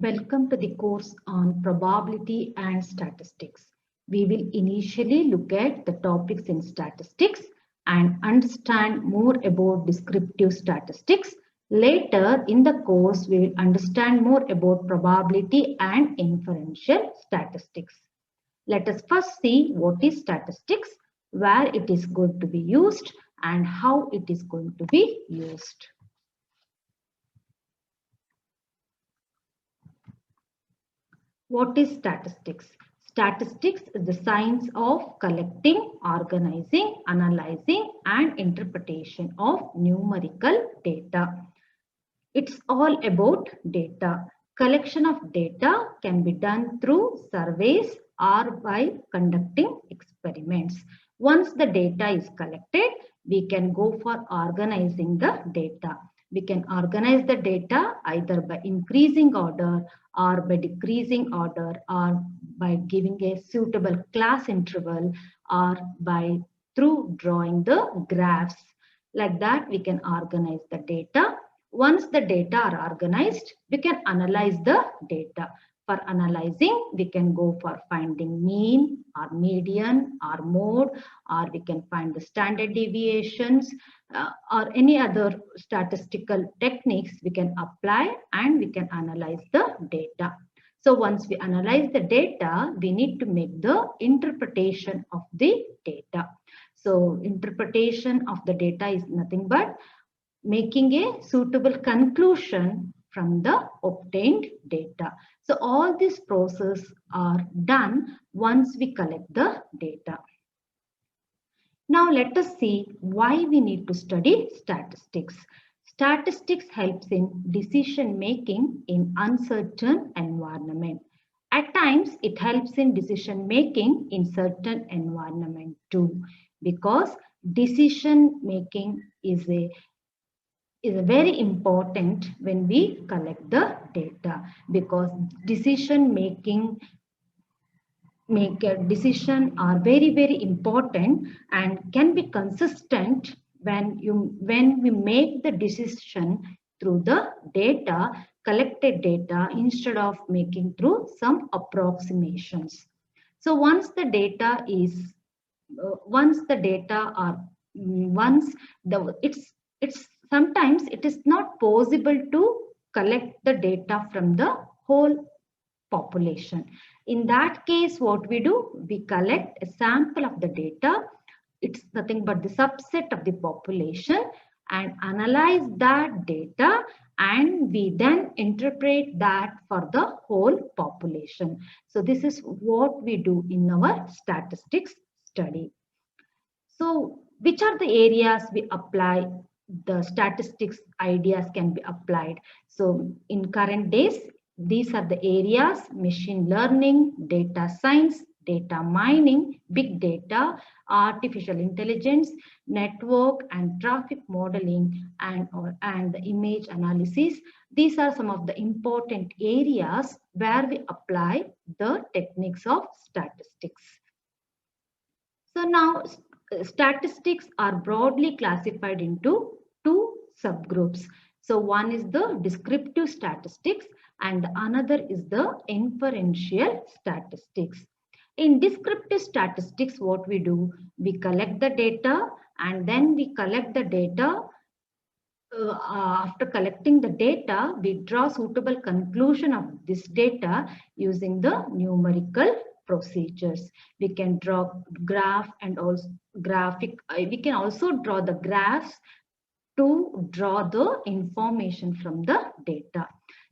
Welcome to the course on probability and statistics. We will initially look at the topics in statistics and understand more about descriptive statistics. Later in the course, we will understand more about probability and inferential statistics. Let us first see what is statistics, where it is going to be used, and how it is going to be used. What is statistics? Statistics is the science of collecting, organizing, analyzing, and interpretation of numerical data. It's all about data. Collection of data can be done through surveys or by conducting experiments. Once the data is collected, we can go for organizing the data. We can organize the data either by increasing order or by decreasing order or by giving a suitable class interval or by through drawing the graphs. Like that, we can organize the data. Once the data are organized, we can analyze the data. For analyzing, we can go for finding mean or median or mode, or we can find the standard deviations or any other statistical techniques we can apply and we can analyze the data. So once we analyze the data, we need to make the interpretation of the data. So interpretation of the data is nothing but making a suitable conclusion from the obtained data. So all these processes are done once we collect the data. Now let us see why we need to study statistics. Statistics helps in decision making in uncertain environment. At times it helps in decision making in certain environment too, because decision making is very important when we collect the data, because decision making make a decision are very important and can be consistent when we make the decision through the data, collected data, instead of making through some approximations. So once the data are it's sometimes it is not possible to collect the data from the whole population. In that case, what we do, we collect a sample of the data. It's nothing but the subset of the population and analyze that data, and we then interpret that for the whole population. So this is what we do in our statistics study. So which are the areas we apply the statistics ideas can be applied? So in current days, these are the areas: machine learning, data science, data mining, big data, artificial intelligence, network and traffic modeling, and the image analysis. These are some of the important areas where we apply the techniques of statistics. So now statistics are broadly classified into two subgroups. So one is the descriptive statistics and another is the inferential statistics. In descriptive statistics, what we do, we collect the data and then we collect the data. After collecting the data, we draw suitable conclusion of this data using the numerical procedures. We can draw graph and also graphic. We can also draw the graphs to draw the information from the data.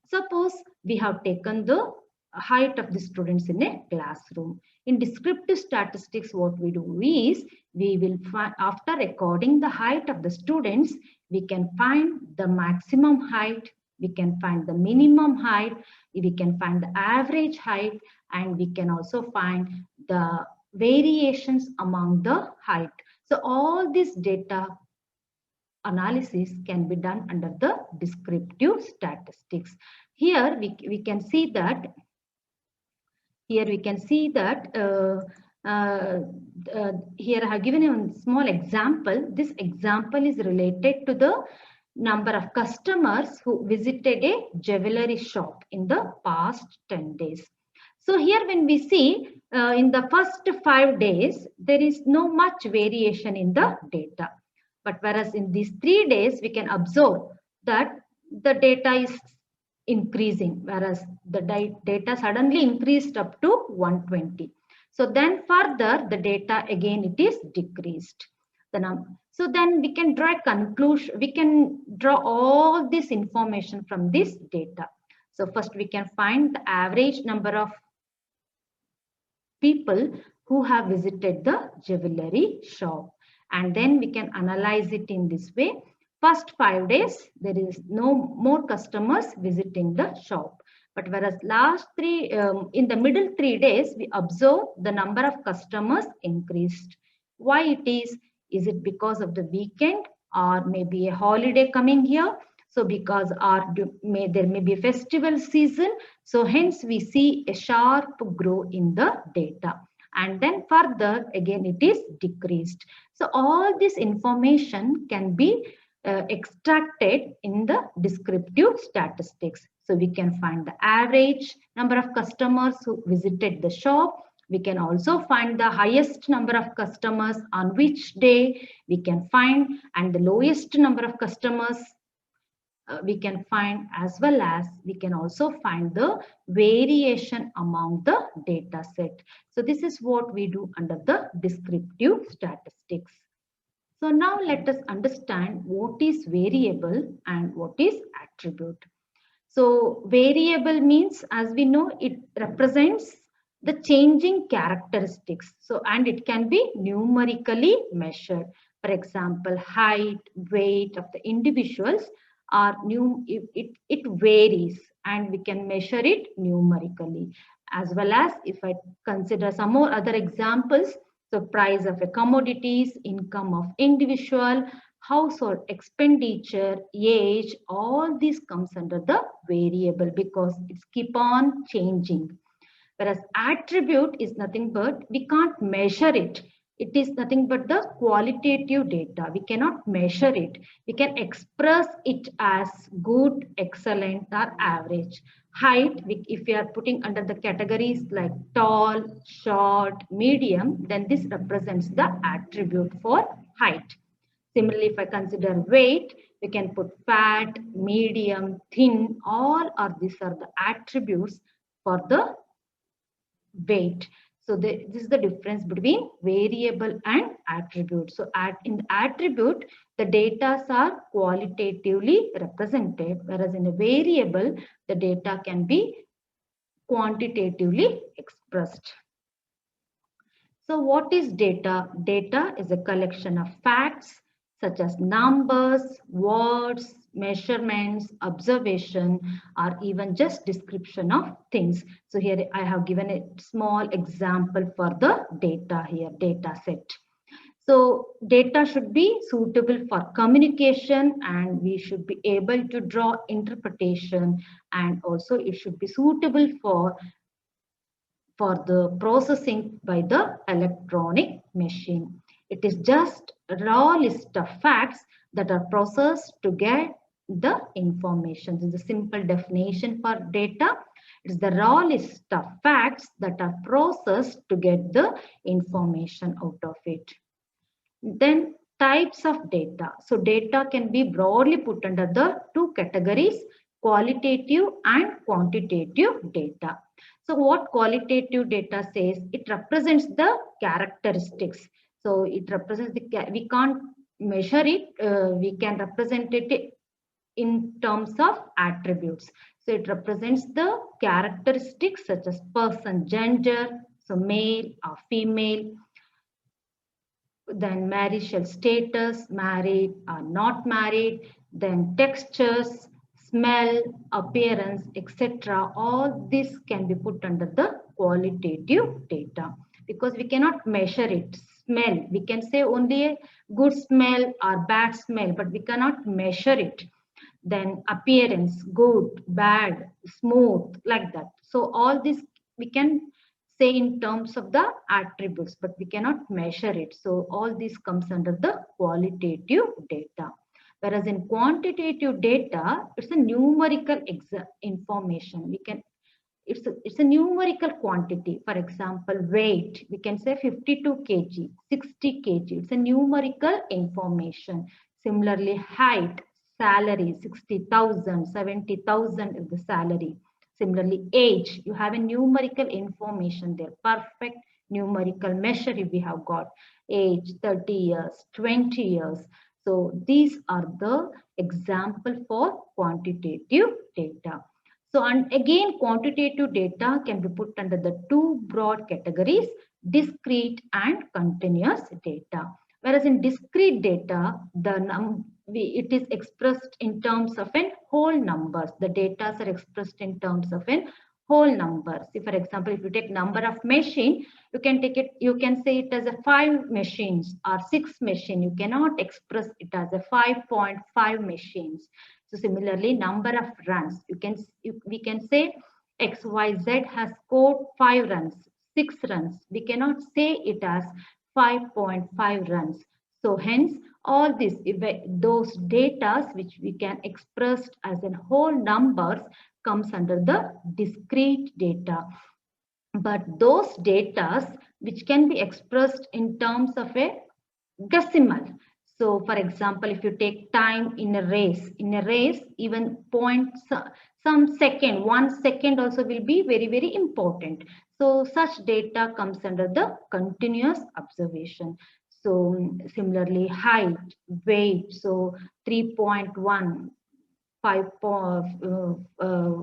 Suppose we have taken the height of the students in a classroom. In descriptive statistics, what we do is we will find, after recording the height of the students, we can find the maximum height, we can find the minimum height, we can find the average height, and we can also find the variations among the height. So all this data analysis can be done under the descriptive statistics. Here we can see that here I have given you a small example. This example is related to the number of customers who visited a jewelry shop in the past 10 days. So here when we see in the first 5 days, there is no much variation in the data. But whereas in these 3 days, we can observe that the data is increasing, whereas the data suddenly increased up to 120. So then further, the data again, it is decreased. So then we can draw a conclusion, we can draw all this information from this data. So first we can find the average number of people who have visited the jewelry shop. And then we can analyze it in this way. First 5 days, there is no more customers visiting the shop. But whereas last in the middle 3 days, we observe the number of customers increased. Why it is? Is it because of the weekend or maybe a holiday coming here? So because there may be a festival season. So hence we see a sharp growth in the data. And then further, again, it is decreased. So all this information can be extracted in the descriptive statistics. So we can find the average number of customers who visited the shop. We can also find the highest number of customers on which day we can find, and the lowest number of customers we can find, as well as we can also find the variation among the data set. So this is what we do under the descriptive statistics. So now let us understand what is variable and what is attribute. So variable means, as we know, it represents the changing characteristics. So, and it can be numerically measured. For example, height, weight of the individuals are it varies, and we can measure it numerically. As well as if I consider some more other examples, so price of a commodities, income of individual, household expenditure, age, all this comes under the variable because it's keep on changing. Whereas attribute is nothing but we can't measure it. It is nothing but the qualitative data. We cannot measure it. We can express it as good, excellent, or average. Height, if we are putting under the categories like tall, short, medium, then this represents the attribute for height. Similarly, if I consider weight, we can put fat, medium, thin, all are these are the attributes for the weight. So this is the difference between variable and attribute. So in the attribute, the data are qualitatively represented, whereas in a variable, the data can be quantitatively expressed. So what is data? Data is a collection of facts such as numbers, words, measurements, observation, or even just description of things. So here I have given a small example for the data here, data set. So data should be suitable for communication, and we should be able to draw interpretation, and also it should be suitable for the processing by the electronic machine. It is just a raw list of facts that are processed to get the information. This is a simple definition for data. It is the raw list of facts that are processed to get the information out of it. Then types of data. So data can be broadly put under the two categories, qualitative and quantitative data. So what qualitative data says, it represents the characteristics. So it represents we can't measure it, we can represent it in terms of attributes. So it represents the characteristics such as person, gender, so male or female, then marital status, married or not married, then textures, smell, appearance, etc. All this can be put under the qualitative data because we cannot measure it. Smell, we can say only a good smell or bad smell, but we cannot measure it. Then appearance, good, bad, smooth, like that. So all this we can say in terms of the attributes, but we cannot measure it. So all this comes under the qualitative data. Whereas in quantitative data, it's a numerical information. It's a numerical quantity. For example, weight, we can say 52 kg, 60 kg. It's a numerical information. Similarly, height, salary, 60,000, 70,000 is the salary. Similarly, age, you have a numerical information there. Perfect numerical measure if we have got age, 30 years, 20 years. So these are the example for quantitative data. So, and again, quantitative data can be put under the two broad categories, discrete and continuous data. Whereas in discrete data, it is expressed in terms of an whole numbers. The data are expressed in terms of an whole numbers. See, for example, if you take number of machine, you can say it as a 5 machines or 6 machine. You cannot express it as a 5.5 machines. So similarly, number of runs, we can say XYZ has scored 5 runs, 6 runs. We cannot say it as 5.5 runs. So hence, all those data which we can express as in whole numbers comes under the discrete data. But those data which can be expressed in terms of a decimal. So for example, if you take time in a race, even some second, 1 second also will be very, very important. So such data comes under the continuous observation. So similarly, height, weight, so 3.1,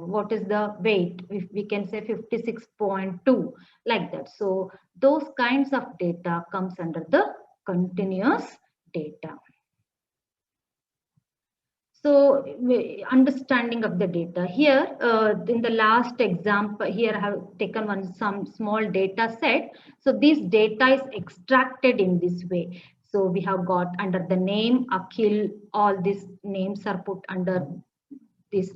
what is the weight? If we can say 56.2, like that. So those kinds of data comes under the continuous data. So understanding of the data here, in the last example here I have taken some small data set. So this data is extracted in this way. So we have got under the name Akhil, all these names are put under this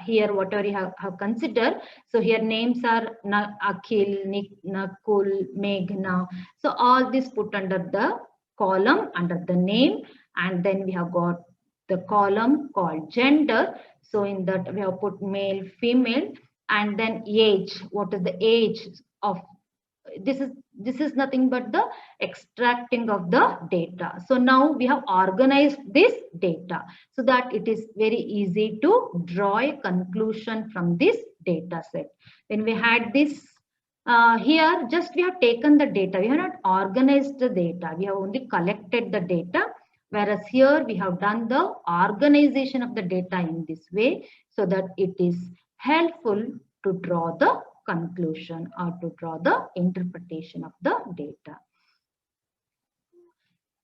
here whatever you have considered. So here names are Akhil, Nakul, Meghna. So all this put under the column under the name, and then we have got the column called gender. So in that we have put male, female, and then age. What is the age of this is nothing but the extracting of the data. So now we have organized this data so that it is very easy to draw a conclusion from this data set. When we had this here, just we have taken the data, we have not organized the data, we have only collected the data. Whereas here we have done the organization of the data in this way so that it is helpful to draw the conclusion or to draw the interpretation of the data.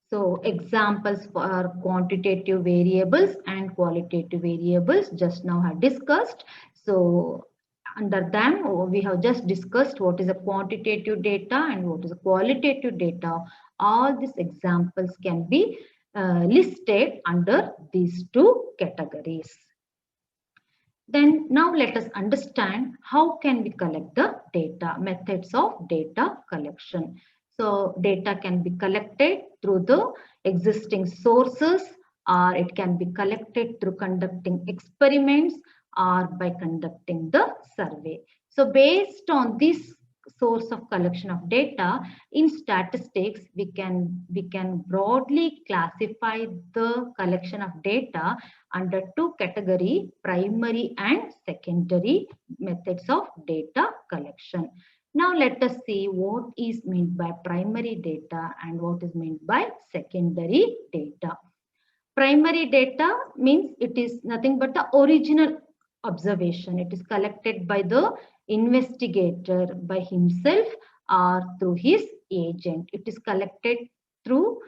So examples for quantitative variables and qualitative variables just now have discussed. So under them we have just discussed what is a quantitative data and what is a qualitative data. All these examples can be listed under these two categories. Then now let us understand how can we collect the data, methods of data collection. So data can be collected through the existing sources, or it can be collected through conducting experiments or by conducting the survey. So based on this source of collection of data, in statistics we can broadly classify the collection of data under two categories, primary and secondary methods of data collection. Now let us see what is meant by primary data and what is meant by secondary data. Primary data means it is nothing but the original observation. It is collected by the investigator by himself or through his agent. It is collected through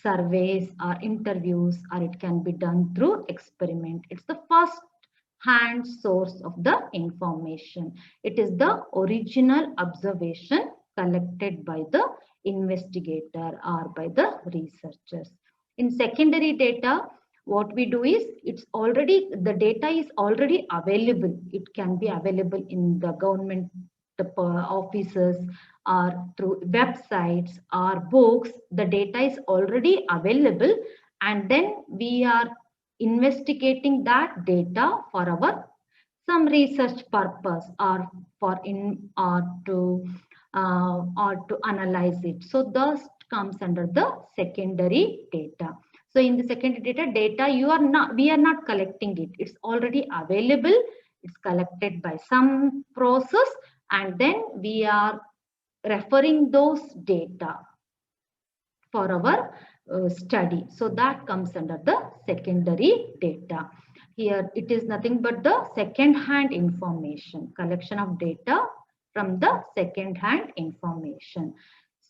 surveys or interviews, or it can be done through experiment. It's the first hand source of the information. It is the original observation collected by the investigator or by the researchers. In secondary data, what we do is the data is already available. It can be available in the government offices or through websites or books. The data is already available and then we are investigating that data for our some research purpose or for in or to analyze it. So thus comes under the secondary data. So in the secondary data we are not collecting it. It's already available. It's collected by some process, and then we are referring those data for our study. So that comes under the secondary data. Here it is nothing but the second-hand information, collection of data from the second-hand information.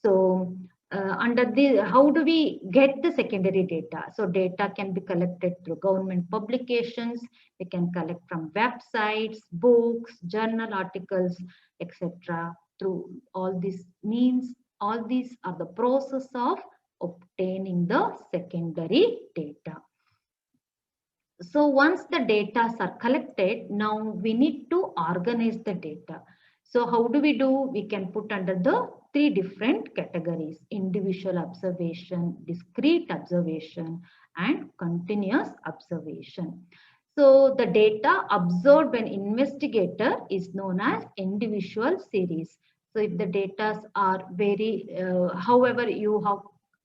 So under the, how do we get the secondary data? So data can be collected through government publications. We can collect from websites, books, journal articles, etc. Through all these means, all these are the process of obtaining the secondary data. So once the data are collected, now we need to organize the data. So how do? We can put under the three different categories: individual observation, discrete observation, and continuous observation. So the data observed by an investigator is known as individual series. So if the data are very, however you have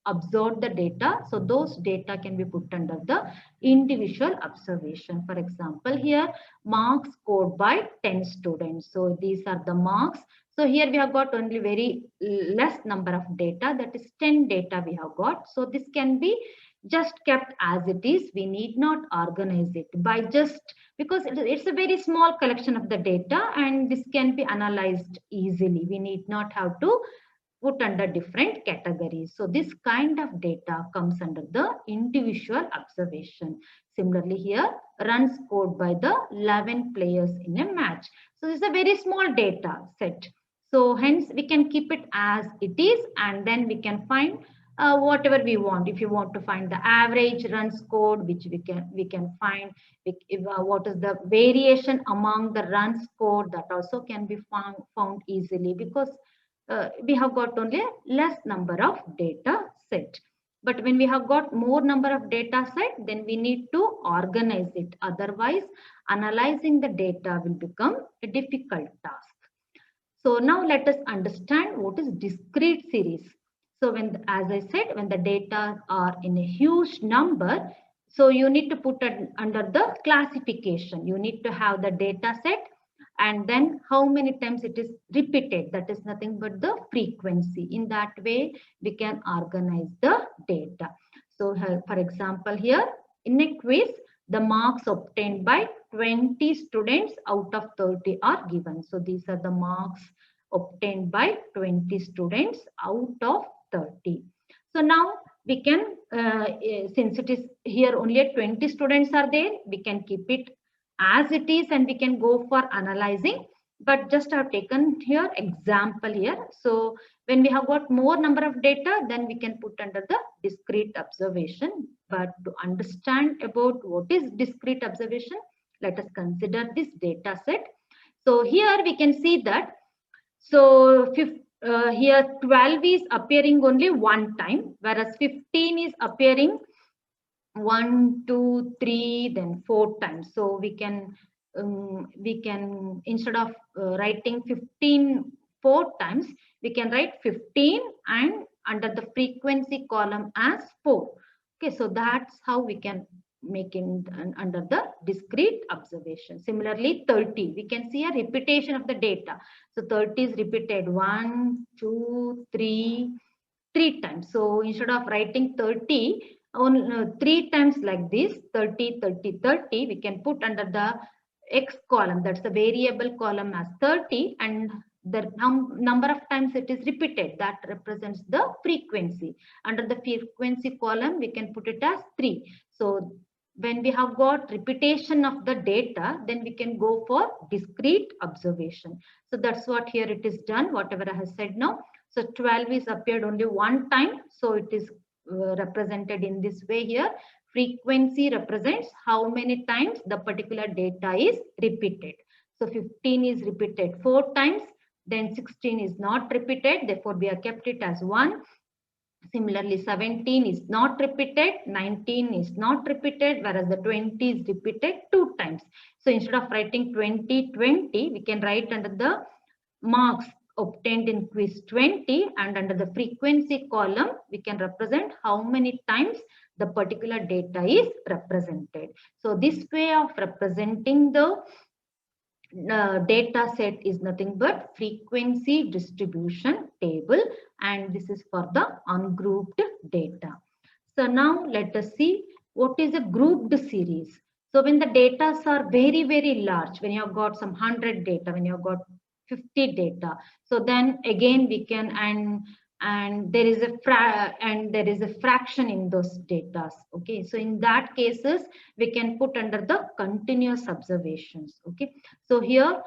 observed the data, so those data can be put under the individual observation. For example, here marks scored by 10 students. So these are the marks. So here we have got only very less number of data, that is 10 data we have got. So this can be just kept as it is. We need not organize it by just, because it's a very small collection of the data and this can be analyzed easily. We need not have to put under different categories. So this kind of data comes under the individual observation. Similarly here, runs scored by the 11 players in a match. So this is a very small data set. So hence we can keep it as it is, and then we can find whatever we want. If you want to find the average run scored, which we can find what is the variation among the runs scored, that also can be found easily, because we have got only a less number of data set. But when we have got more number of data set, then we need to organize it. Otherwise, analyzing the data will become a difficult task. So now let us understand what is discrete series. So when, as I said, when the data are in a huge number, so you need to put it under the classification. You need to have the data set and then how many times it is repeated. That is nothing but the frequency. In that way, we can organize the data. So for example, here in a quiz, the marks obtained by 20 students out of 30 are given. So these are the marks obtained by 20 students out of 30. So now we can, since it is here only 20 students are there, we can keep it as it is and we can go for analyzing. But just have taken here example here. So when we have got more number of data, then we can put under the discrete observation. But to understand about what is discrete observation, let us consider this data set. So here we can see that, so here 12 is appearing only one time, whereas 15 is appearing 1, 2, 3, then 4 times. So we can instead of writing 15 4 times, we can write 15 and under the frequency column as 4. Okay, so that's how we can make in under the discrete observation. Similarly, 30, we can see a repetition of the data. So 30 is repeated 1, 2, 3 times. So instead of writing 30 on 3 times like this, 30, 30, 30, we can put under the X column, that's the variable column, as 30, and the number of times it is repeated, that represents the frequency. Under the frequency column, we can put it as 3. So when we have got repetition of the data, then we can go for discrete observation. So that's what here it is done, whatever I have said now. So 12 is appeared only one time, so it is represented in this way here. Frequency represents how many times the particular data is repeated. So 15 is repeated 4 times, then 16 is not repeated, therefore we have kept it as 1. Similarly, 17 is not repeated, 19 is not repeated, whereas the 20 is repeated 2 times. So instead of writing 20, 20, we can write under the marks obtained in quiz 20, and under the frequency column, we can represent how many times the particular data is represented. So this way of representing the data set is nothing but frequency distribution table, and this is for the ungrouped data. So now let us see what is a grouped series. So when the data are very, very large, when you have got some 100 data, when you have got 50 data, so then again we can, and there is a fraction in those data. Okay, so in that cases we can put under the continuous observations. Okay, so here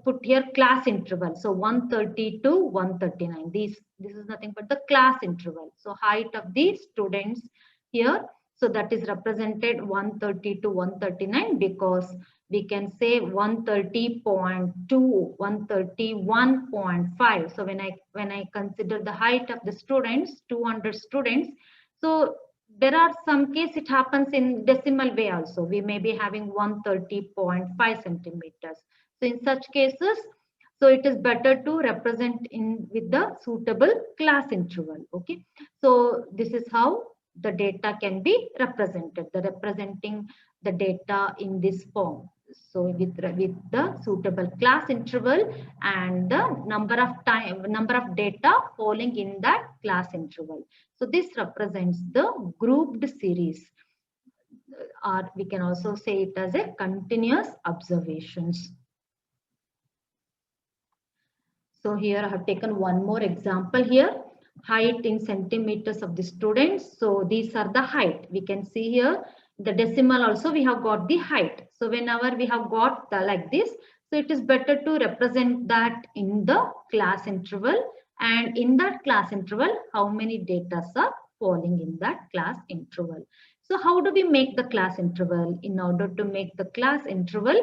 put here class interval, so 130 to 139. This is nothing but the class interval. So height of the students here, so that is represented 130 to 139, because we can say 130.2, 131.5. So when I consider the height of the students, 200 students, so there are some case it happens in decimal way also. We may be having 130.5 centimeters. So in such cases, so it is better to represent in with the suitable class interval. Okay, so this is how the data can be represented, representing the data in this form. So with the suitable class interval and the number of data falling in that class interval. So this represents the grouped series, or we can also say it as a continuous observations. So here I have taken one more example here. Height in centimeters of the students. So these are the height. We can see here the decimal also we have got the height. So whenever we have got the like this, so it is better to represent that in the class interval, and in that class interval how many data are falling in that class interval. So how do we make the class interval? In order to make the class interval,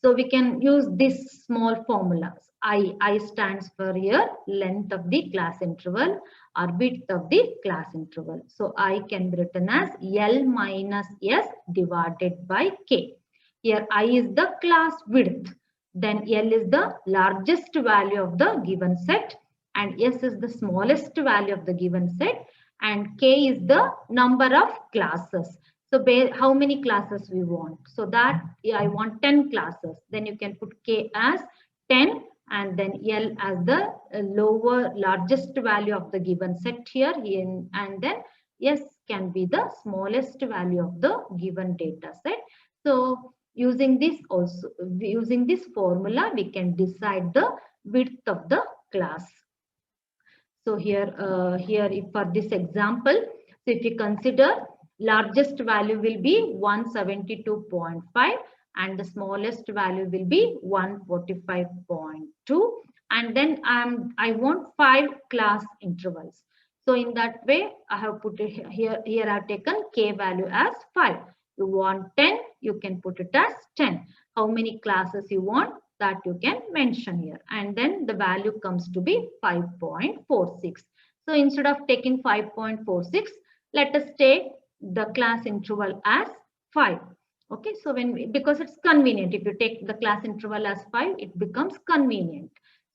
so we can use this small formulas. I stands for here length of the class interval or width of the class interval. So I can be written as L minus S divided by K. Here I is the class width, then L is the largest value of the given set, and S is the smallest value of the given set, and K is the number of classes. So how many classes we want? So that I want 10 classes. Then you can put K as 10, and then L as the largest value of the given set here, and then S can be the smallest value of the given data set. So using this formula, we can decide the width of the class. So here if for this example, so if you consider largest value will be 172.5 and the smallest value will be 145.2, and then I want 5 class intervals. So in that way I have put it here I have taken K value as 5. You want 10, you can put it as 10. How many classes you want, that you can mention here, and then the value comes to be 5.46. So instead of taking 5.46, let us take the class interval as 5. Okay, so because it's convenient, if you take the class interval as 5, it becomes convenient.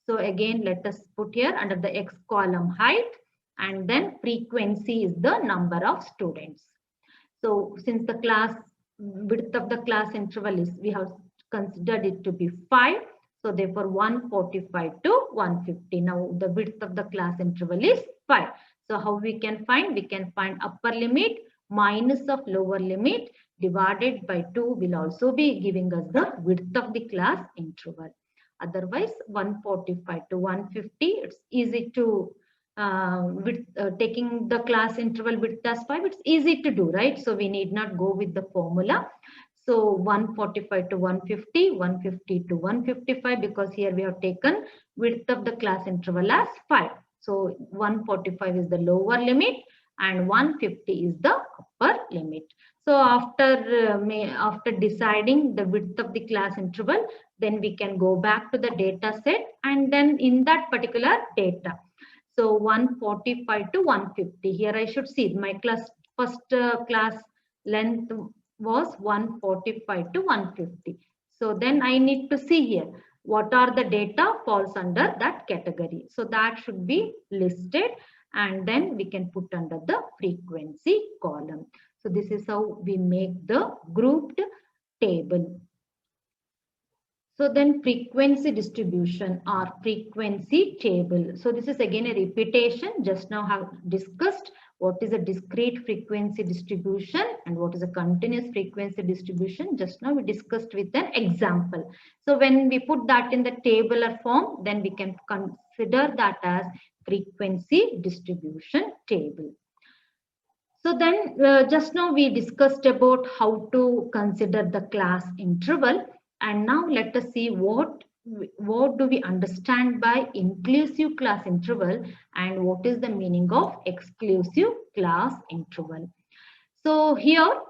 So again, let us put here under the X column height, and then frequency is the number of students. So since the class width of the class interval is, we have considered it to be 5. So therefore 145 to 150. Now the width of the class interval is 5. So how we can find? We can find upper limit minus of lower limit divided by 2 will also be giving us the width of the class interval. Otherwise 145 to 150, it's easy to taking the class interval width as 5, it's easy to do, right? So we need not go with the formula. So 145 to 150, 150 to 155, because here we have taken width of the class interval as 5. So 145 is the lower limit and 150 is the upper limit. So after deciding the width of the class interval, then we can go back to the data set, and then in that particular data, So 145 to 150. Here I should see my class first class length was 145 to 150. So then I need to see here what are the data falls under that category. So that should be listed, and then we can put under the frequency column. So this is how we make the grouped table. So then frequency distribution or frequency table. So this is again a repetition. Just now have discussed what is a discrete frequency distribution and what is a continuous frequency distribution. Just now we discussed with an example. So when we put that in the tabular form, then we can consider that as frequency distribution table. So then just now we discussed about how to consider the class interval. And now let us see what do we understand by inclusive class interval and what is the meaning of exclusive class interval. So here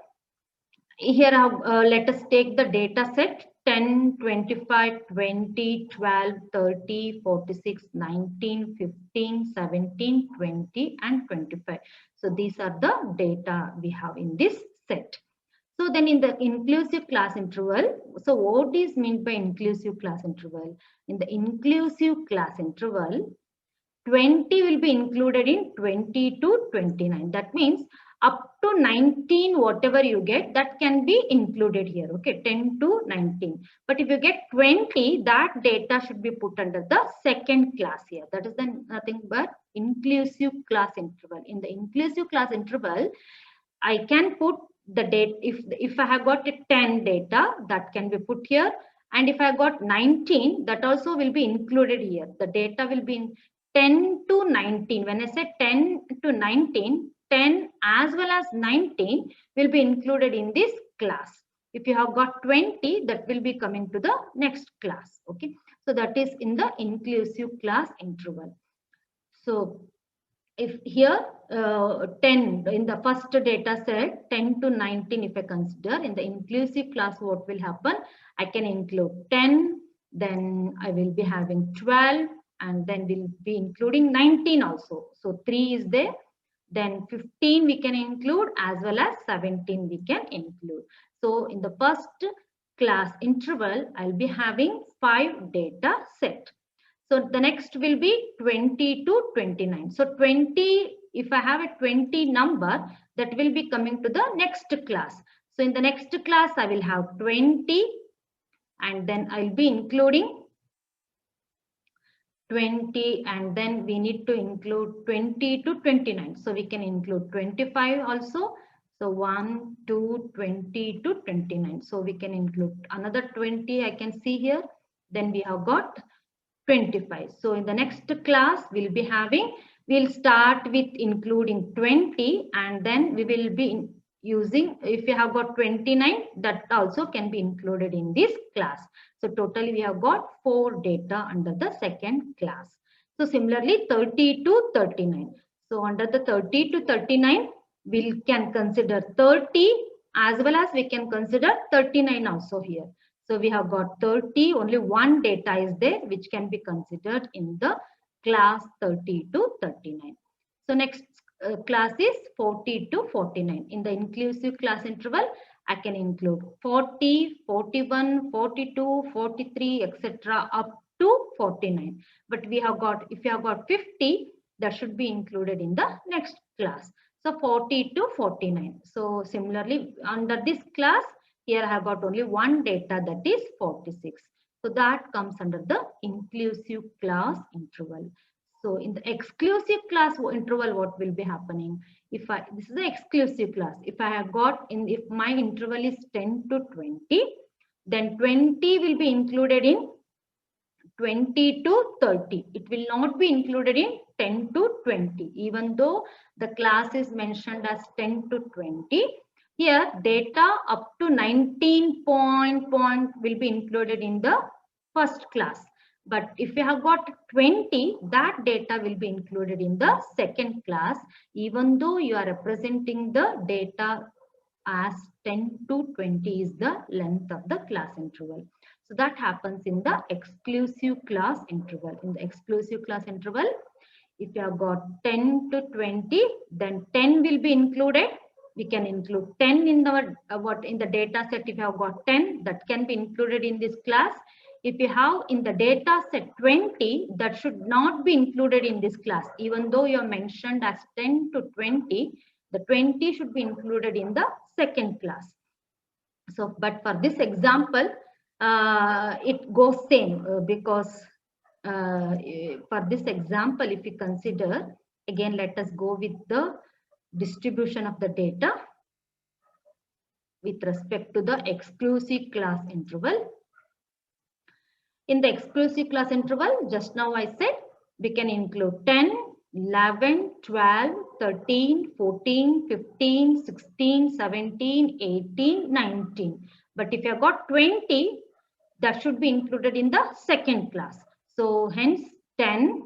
let us take the data set 10, 25, 20, 12, 30, 46, 19, 15, 17, 20 and 25. So these are the data we have in this set. So then in the inclusive class interval, so what is meant by inclusive class interval? In the inclusive class interval, 20 will be included in 20 to 29. That means up to 19, whatever you get, that can be included here. Okay, 10 to 19. But if you get 20, that data should be put under the second class here. That is then nothing but inclusive class interval. In the inclusive class interval, I can put the date. If I have got a 10 data, that can be put here. And if I got 19, that also will be included here. The data will be in 10 to 19. When I say 10 to 19, 10 as well as 19 will be included in this class. If you have got 20, that will be coming to the next class. Okay. So that is in the inclusive class interval. So if here 10 in the first data set 10 to 19, if I consider in the inclusive class, what will happen? I can include 10, then I will be having 12, and then we'll be including 19 also. So 3 is there. Then 15 we can include, as well as 17 we can include. So in the first class interval, I'll be having 5 data set. So the next will be 20 to 29. So 20, if I have a 20 number, that will be coming to the next class. So in the next class, I will have 20, and then I'll be including 20, and then we need to include 20 to 29. So we can include 25 also. So 1, 2, 20 to 29. So we can include another 20, I can see here. Then we have got 25. So in the next class, we'll start with including 20, and then we will be using, if you have got 29, that also can be included in this class. So totally we have got 4 data under the second class. So similarly 30 to 39. So under the 30 to 39, we can consider 30 as well as we can consider 39 also here. So we have got 30, only one data is there which can be considered in the class 30 to 39. So next class is 40 to 49. In the inclusive class interval, I can include 40, 41, 42, 43, etc. up to 49. But we have got, if you have got 50, that should be included in the next class. So 40 to 49. So similarly, under this class, here I have got only one data, that is 46. So that comes under the inclusive class interval. So in the exclusive class interval, what will be happening? This is the exclusive class. If I have got if my interval is 10 to 20, then 20 will be included in 20 to 30. It will not be included in 10 to 20, even though the class is mentioned as 10 to 20. Here data up to 19 point will be included in the first class. But if you have got 20, that data will be included in the second class, even though you are representing the data as 10 to 20 is the length of the class interval. So that happens in the exclusive class interval. In the exclusive class interval, If you have got 10 to 20, then 10 will be included. We can include 10 in the in the data set. If you have got 10, that can be included in this class. If you have in the data set 20, that should not be included in this class. Even though you are mentioned as 10 to 20, the 20 should be included in the second class. So, but for this example, it goes same because for this example, if you consider, again, let us go with the distribution of the data with respect to the exclusive class interval. In the exclusive class interval, just now I said we can include 10, 11, 12, 13, 14, 15, 16, 17, 18, 19. But if you have got 20, that should be included in the second class. So hence 10,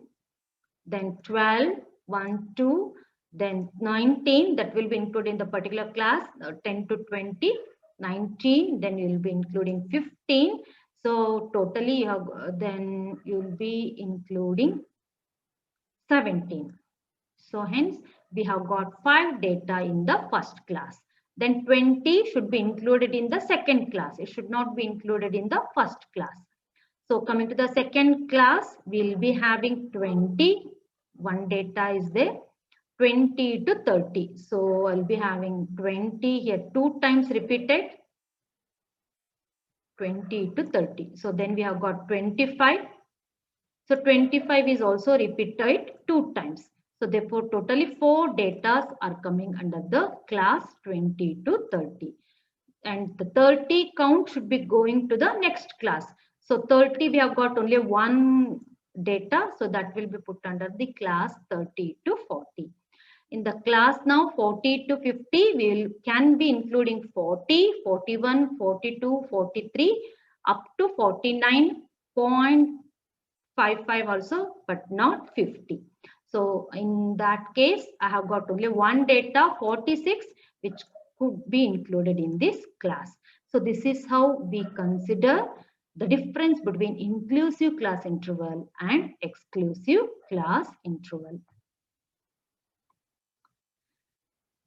then 12, 1, 2, then 19, that will be included in the particular class, 10 to 20, 19, then you will be including 15. So totally you have, then you will be including 17. So hence we have got 5 data in the first class. Then 20 should be included in the second class. It should not be included in the first class. So coming to the second class, we'll be having 20. One data is there, 20 to 30. So I'll be having 20 here 2 times repeated, 20 to 30. So then we have got 25. So 25 is also repeated 2 times. So therefore totally 4 data are coming under the class 20 to 30. And the 30 count should be going to the next class. So 30 we have got only 1 data. So that will be put under the class 30 to 40. In the class now 40 to 50, we can be including 40, 41, 42, 43 up to 49.55 also, but not 50. So in that case, I have got only 1 data, 46, which could be included in this class. So this is how we consider the difference between inclusive class interval and exclusive class interval.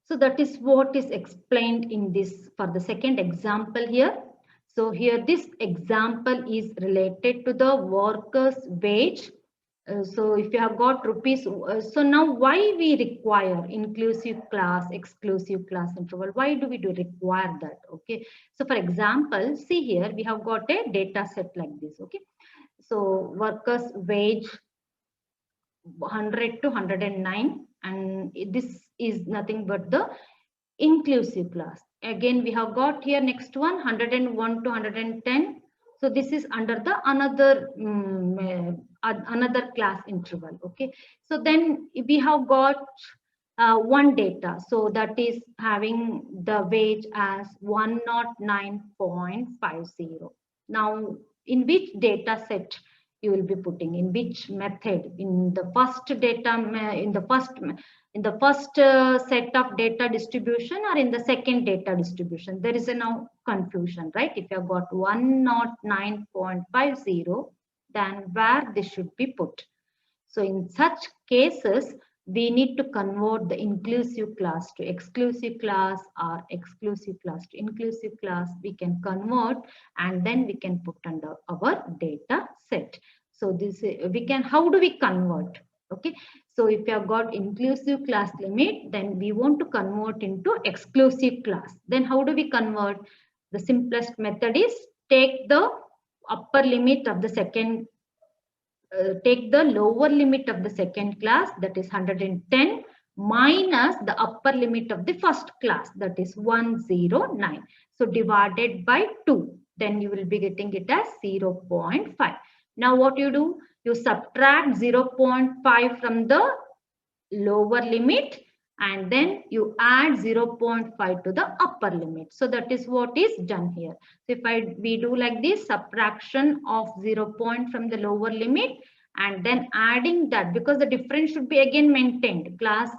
So that is what is explained in this for the second example here. So here this example is related to the workers' wage. So if you have got rupees, so now why we require inclusive class, exclusive class interval? Why do we require that? Okay. So for example, see here we have got a data set like this. Okay. So workers' wage 100 to 109, and this is nothing but the inclusive class. Again, we have got here next one 101 to 110. So this is under the another class interval. Okay. So then we have got 1 data. So that is having the wage as 109.50. Now, in which data set you will be putting, in which method, in the first data, in the first set of data distribution, or in the second data distribution? There is a now confusion, right? If you have got 109.50, then where this should be put? So in such cases, we need to convert the inclusive class to exclusive class, or exclusive class to inclusive class. We can convert, and then we can put under our data set. So this we can, how do we convert? Okay. So if you have got inclusive class limit, then we want to convert into exclusive class. Then how do we convert? The simplest method is take the upper limit of the second, take the lower limit of the second class, that is 110, minus the upper limit of the first class, that is 109. So divided by 2, then you will be getting it as 0.5. Now what you do? You subtract 0.5 from the lower limit, and then you add 0.5 to the upper limit. So that is what is done here. So if we do like this, subtraction of 0 point from the lower limit, and then adding that, because the difference should be again maintained, class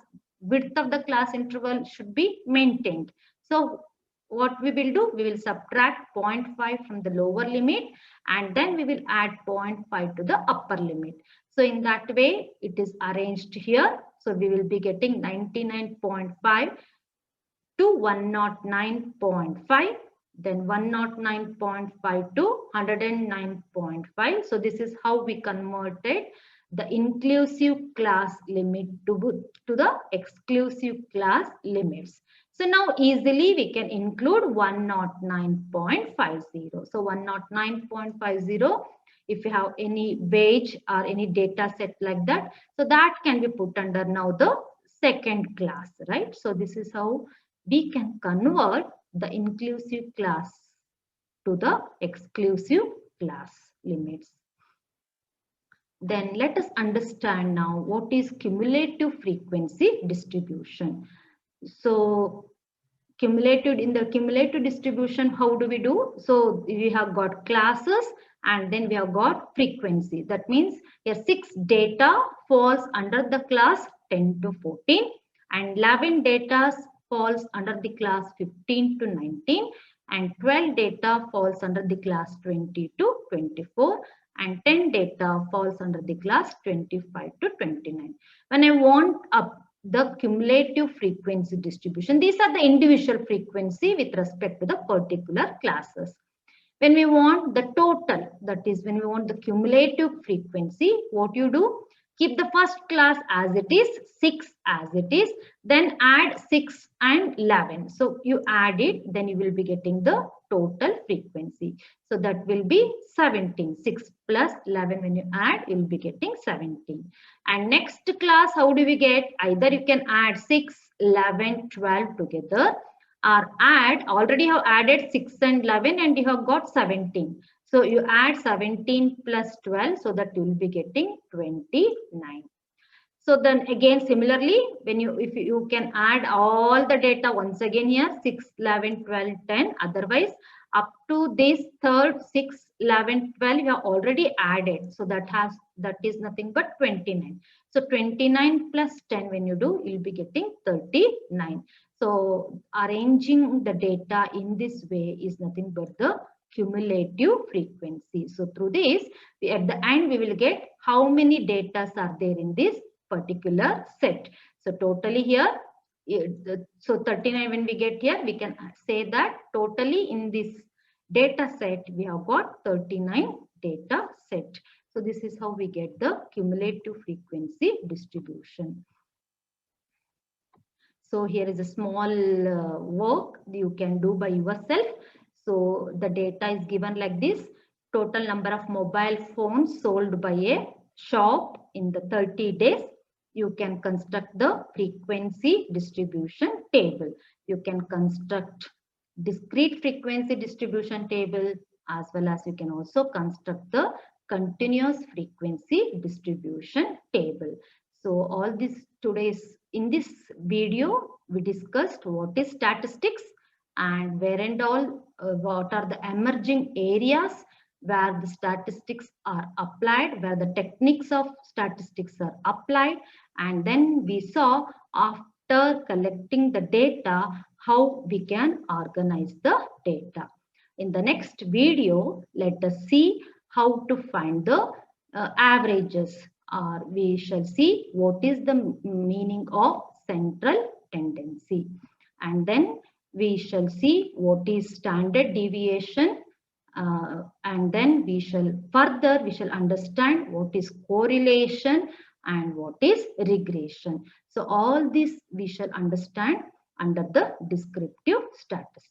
width of the class interval should be maintained. So what we will do, we will subtract 0.5 from the lower limit and then we will add 0.5 to the upper limit. So in that way, it is arranged here. So we will be getting 99.5 to 109.5, then 109.5 to 109.5. So this is how we converted the inclusive class limit to the exclusive class limits. So now easily we can include 109.50. So 109.50, if you have any wage or any data set like that, so that can be put under now the second class, right? So this is how we can convert the inclusive class to the exclusive class limits. Then let us understand now what is cumulative frequency distribution. So in the cumulative distribution, how do we do? So we have got classes and then we have got frequency. That means here 6 data falls under the class 10 to 14 and 11 data falls under the class 15 to 19 and 12 data falls under the class 20 to 24 and 10 data falls under the class 25 to 29. When I want the cumulative frequency distribution, these are the individual frequency with respect to the particular classes. When we want the total, that is when we want the cumulative frequency, what you do? Keep the first class as it is, 6 as it is, then add 6 and 11. So you add it, then you will be getting the total frequency. So that will be 17. 6 plus 11 when you add, you will be getting 17. And next class, how do we get? Either you can add 6, 11, 12 together or add, already have added 6 and 11 and you have got 17. So you add 17 plus 12 so that you will be getting 29. So then again similarly, when if you can add all the data once again here 6, 11, 12, 10. Otherwise up to this third 6, 11, 12 you have already added. So that is nothing but 29. So 29 plus 10 when you do, you'll be getting 39. So arranging the data in this way is nothing but the cumulative frequency. So through this, at the end, we will get how many data are there in this particular set. So totally here, so 39 when we get here, we can say that totally in this data set, we have got 39 data set. So this is how we get the cumulative frequency distribution. So here is a small work you can do by yourself. So the data is given like this. Total number of mobile phones sold by a shop in the 30 days. You can construct the frequency distribution table. You can construct discrete frequency distribution table as well as you can also construct the continuous frequency distribution table. So all this in this video, we discussed what is statistics and where and all, what are the emerging areas where the statistics are applied, where the techniques of statistics are applied. And then we saw after collecting the data, how we can organize the data. In the next video, let us see how to find the averages, or we shall see what is the meaning of central tendency. And then we shall see what is standard deviation, and then we shall understand what is correlation and what is regression. So all this we shall understand under the descriptive statistics.